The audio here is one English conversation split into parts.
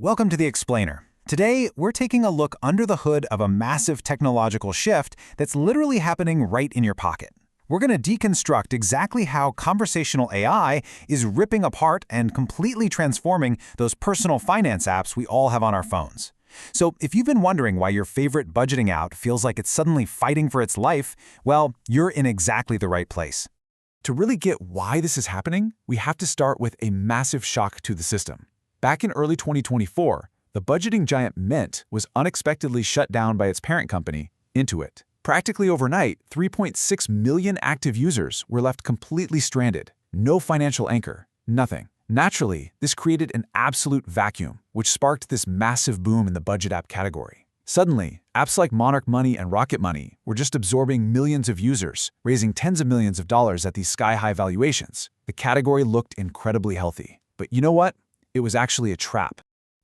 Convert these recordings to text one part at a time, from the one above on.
Welcome to The Explainer. Today, we're taking a look under the hood of a massive technological shift that's literally happening right in your pocket. We're going to deconstruct exactly how conversational AI is ripping apart and completely transforming those personal finance apps we all have on our phones. So if you've been wondering why your favorite budgeting app feels like it's suddenly fighting for its life, well, you're in exactly the right place. To really get why this is happening, we have to start with a massive shock to the system. Back in early 2024, the budgeting giant Mint was unexpectedly shut down by its parent company, Intuit. Practically overnight, 3.6 million active users were left completely stranded. No financial anchor, nothing. Naturally, this created an absolute vacuum, which sparked this massive boom in the budget app category. Suddenly, apps like Monarch Money and Rocket Money were just absorbing millions of users, raising tens of millions of dollars at these sky-high valuations. The category looked incredibly healthy. But you know what? It was actually a trap.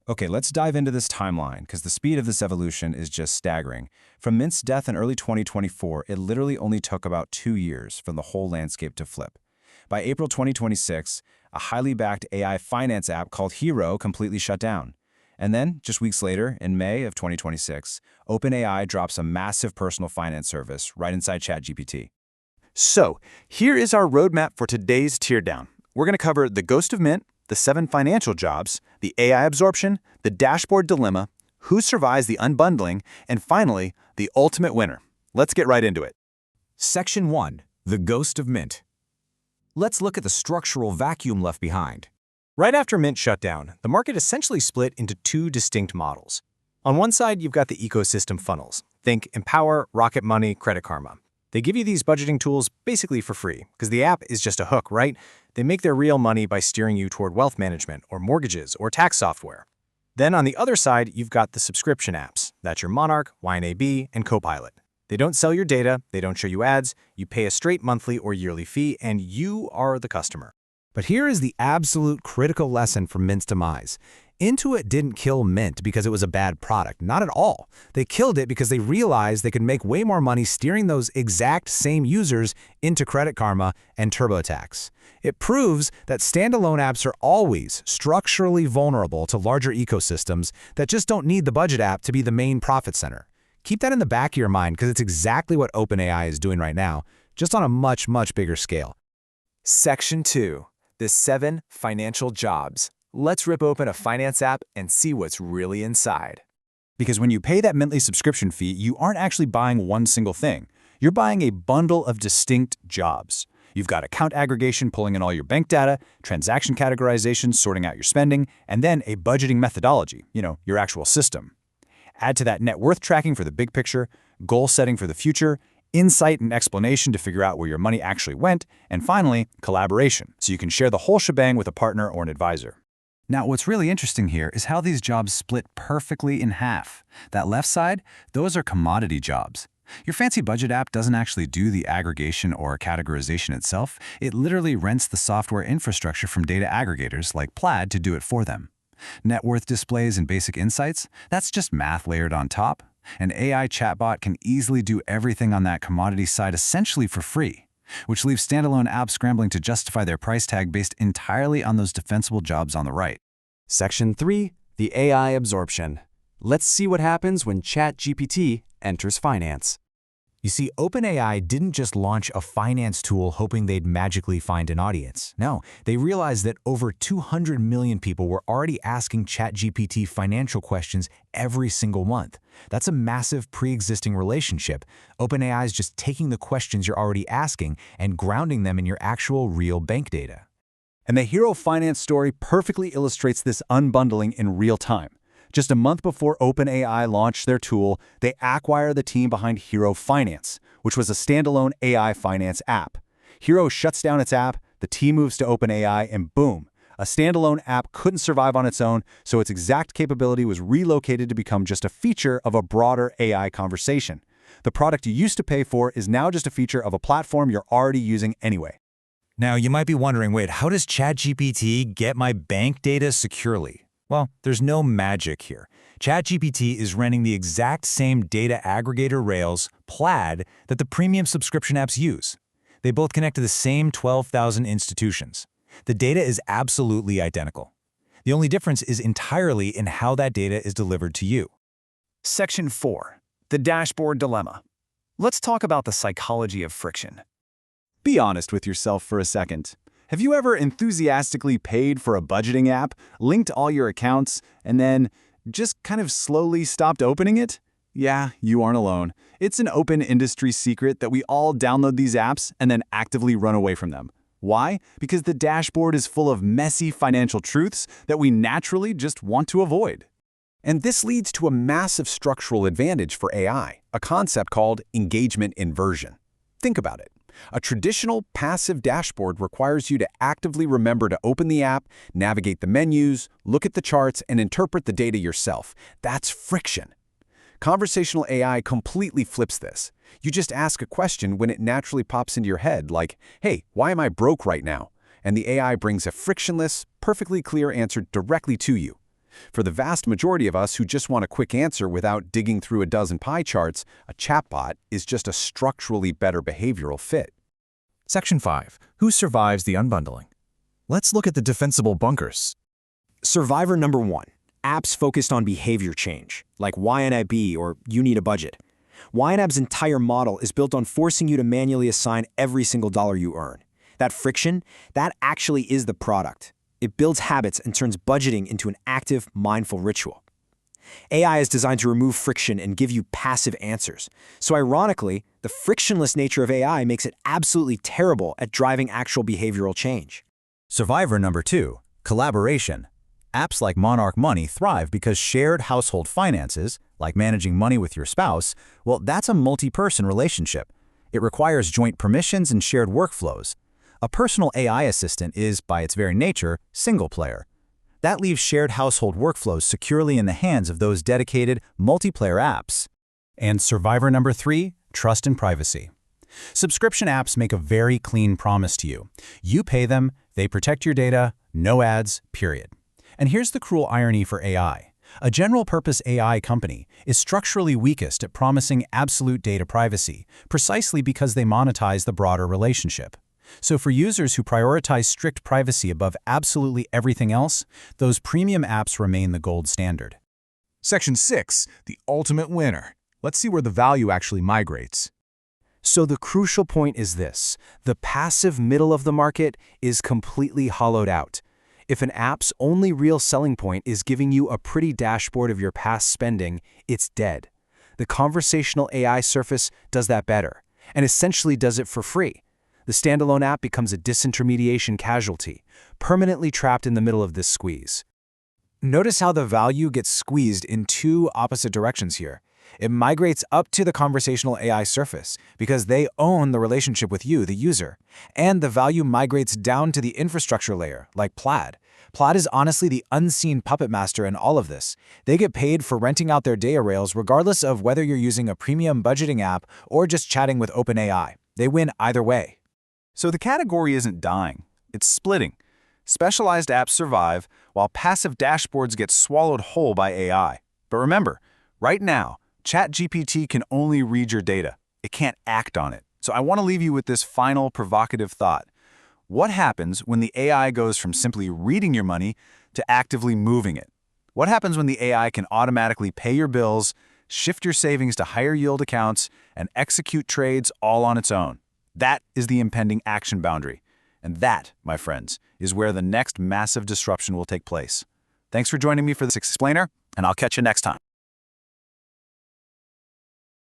Okay, let's dive into this timeline, because the speed of this evolution is just staggering. From Mint's death in early 2024, it literally only took about 2 years for the whole landscape to flip. By April 2026, a highly backed AI finance app called Hero completely shut down. And then, just weeks later, in May of 2026, OpenAI drops a massive personal finance service right inside ChatGPT. So, here is our roadmap for today's teardown. We're going to cover the ghost of Mint, the 7 financial jobs, the AI absorption, the dashboard dilemma, who survives the unbundling, and finally, the ultimate winner. Let's get right into it. Section 1. The Ghost of Mint. Let's look at the structural vacuum left behind. Right after Mint shut down, the market essentially split into 2 distinct models. On one side, you've got the ecosystem funnels. Think Empower, Rocket Money, Credit Karma. They give you these budgeting tools basically for free, because the app is just a hook, right? They make their real money by steering you toward wealth management or mortgages or tax software. Then on the other side, you've got the subscription apps. That's your Monarch, YNAB, and Copilot. They don't sell your data, they don't show you ads, you pay a straight monthly or yearly fee, and you are the customer. But here is the absolute critical lesson from Mint's demise. Intuit didn't kill Mint because it was a bad product, not at all. They killed it because they realized they could make way more money steering those exact same users into Credit Karma and TurboTax. It proves that standalone apps are always structurally vulnerable to larger ecosystems that just don't need the budget app to be the main profit center. Keep that in the back of your mind because it's exactly what OpenAI is doing right now, just on a much, much bigger scale. Section 2. The 7 financial jobs. Let's rip open a finance app and see what's really inside. Because when you pay that monthly subscription fee, you aren't actually buying one single thing. You're buying a bundle of distinct jobs. You've got account aggregation pulling in all your bank data, transaction categorization sorting out your spending, and then a budgeting methodology, your actual system. Add to that net worth tracking for the big picture, goal setting for the future, insight and explanation to figure out where your money actually went, and finally, collaboration, so you can share the whole shebang with a partner or an advisor. Now, what's really interesting here is how these jobs split perfectly in half. That left side, those are commodity jobs. Your fancy budget app doesn't actually do the aggregation or categorization itself. It literally rents the software infrastructure from data aggregators like Plaid to do it for them. Net worth displays and basic insights, that's just math layered on top. An AI chatbot can easily do everything on that commodity side essentially for free, which leaves standalone apps scrambling to justify their price tag based entirely on those defensible jobs on the right. Section 3. The AI absorption. Let's see what happens when ChatGPT enters finance. You see, OpenAI didn't just launch a finance tool hoping they'd magically find an audience. No, they realized that over 200 million people were already asking ChatGPT financial questions every single month. That's a massive pre-existing relationship. OpenAI is just taking the questions you're already asking and grounding them in your actual real bank data. And the Hero Finance story perfectly illustrates this unbundling in real time. Just a month before OpenAI launched their tool, they acquired the team behind Hero Finance, which was a standalone AI finance app. Hero shuts down its app, the team moves to OpenAI, and boom, a standalone app couldn't survive on its own, so its exact capability was relocated to become just a feature of a broader AI conversation. The product you used to pay for is now just a feature of a platform you're already using anyway. Now, you might be wondering, wait, how does ChatGPT get my bank data securely? Well, there's no magic here. ChatGPT is running the exact same data aggregator rails, Plaid, that the premium subscription apps use. They both connect to the same 12,000 institutions. The data is absolutely identical. The only difference is entirely in how that data is delivered to you. Section 4. The Dashboard Dilemma. Let's talk about the psychology of friction. Be honest with yourself for a second. Have you ever enthusiastically paid for a budgeting app, linked all your accounts, and then just kind of slowly stopped opening it? Yeah, you aren't alone. It's an open industry secret that we all download these apps and then actively run away from them. Why? Because the dashboard is full of messy financial truths that we naturally just want to avoid. And this leads to a massive structural advantage for AI, a concept called engagement inversion. Think about it. A traditional passive dashboard requires you to actively remember to open the app, navigate the menus, look at the charts, and interpret the data yourself. That's friction. Conversational AI completely flips this. You just ask a question when it naturally pops into your head, like, hey, why am I broke right now? And the AI brings a frictionless, perfectly clear answer directly to you. For the vast majority of us who just want a quick answer without digging through a dozen pie charts, a chatbot is just a structurally better behavioral fit. Section 5. Who survives the unbundling? Let's look at the defensible bunkers. Survivor number 1. Apps focused on behavior change, like YNAB or You Need a Budget. YNAB's entire model is built on forcing you to manually assign every single dollar you earn. That friction, that actually is the product. It builds habits and turns budgeting into an active, mindful ritual. AI is designed to remove friction and give you passive answers. So ironically, the frictionless nature of AI makes it absolutely terrible at driving actual behavioral change. Survivor number 2, collaboration. Apps like Monarch Money thrive because shared household finances, like managing money with your spouse, well, that's a multi-person relationship. It requires joint permissions and shared workflows. A personal AI assistant is, by its very nature, single-player. That leaves shared household workflows securely in the hands of those dedicated, multiplayer apps. And survivor number 3, trust and privacy. Subscription apps make a very clean promise to you. You pay them, they protect your data, no ads, period. And here's the cruel irony for AI. A general-purpose AI company is structurally weakest at promising absolute data privacy, precisely because they monetize the broader relationship. So for users who prioritize strict privacy above absolutely everything else, those premium apps remain the gold standard. Section 6. The ultimate winner. Let's see where the value actually migrates. So the crucial point is this. The passive middle of the market is completely hollowed out. If an app's only real selling point is giving you a pretty dashboard of your past spending, it's dead. The conversational AI surface does that better, and essentially does it for free. The standalone app becomes a disintermediation casualty, permanently trapped in the middle of this squeeze. Notice how the value gets squeezed in two opposite directions here. It migrates up to the conversational AI surface because they own the relationship with you, the user. And the value migrates down to the infrastructure layer, like Plaid. Plaid is honestly the unseen puppet master in all of this. They get paid for renting out their data rails regardless of whether you're using a premium budgeting app or just chatting with OpenAI. They win either way. So the category isn't dying, it's splitting. Specialized apps survive while passive dashboards get swallowed whole by AI. But remember, right now, ChatGPT can only read your data. It can't act on it. So I want to leave you with this final provocative thought. What happens when the AI goes from simply reading your money to actively moving it? What happens when the AI can automatically pay your bills, shift your savings to higher yield accounts, and execute trades all on its own? That is the impending action boundary. And that, my friends, is where the next massive disruption will take place. Thanks for joining me for this explainer, and I'll catch you next time.